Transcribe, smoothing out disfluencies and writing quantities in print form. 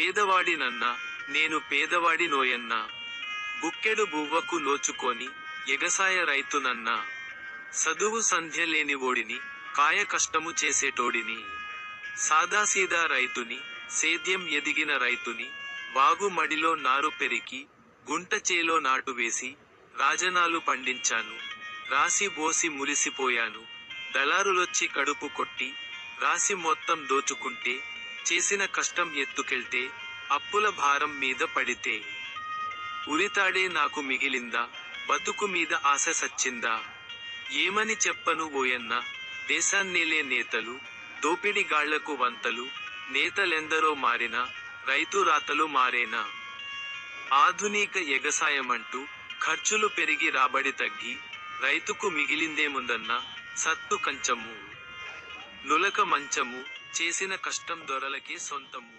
పేదవాడినన్నా నేను పేదవాడి నోయన్నా, బుక్కెడు బువ్వకు నోచుకొని ఎగసాయ రైతునన్నా, సదువు సంధ్య లేనివోడిని కాయ కష్టము చేసేటోడిని, సాదాసీదా రైతుని సేద్యం ఎదిగిన రైతుని, వాగు మడిలో నారు పెరికి గుంట చేలో నాటు వేసి రాజనాలు పండించాను, రాసి బోసి మురిసిపోయాను, దళారులొచ్చి కడుపు కొట్టి రాసి మొత్తం దోచుకుంటే, చేసిన కష్టం ఎత్తుకెళ్తే అప్పుల భారం మీద పడితే, ఉరితాడే నాకు మిగిలిందా బతుకు మీద ఆశ సచ్చిందా, ఏమని చెప్పను ఓయన్నా దేశాన్నేలే నేతలు దోపిడిగాళ్లకు వంతలు, నేతలెందరో మారినా రైతు రాతలు మారేనా, ఆధునిక ఎగసాయమంటూ ఖర్చులు పెరిగి రాబడి తగ్గి, రైతుకు మిగిలిందేముందన్నా సత్తు కంచము నులక మంచము, చేసిన కష్టం దొరలకే సొంతము.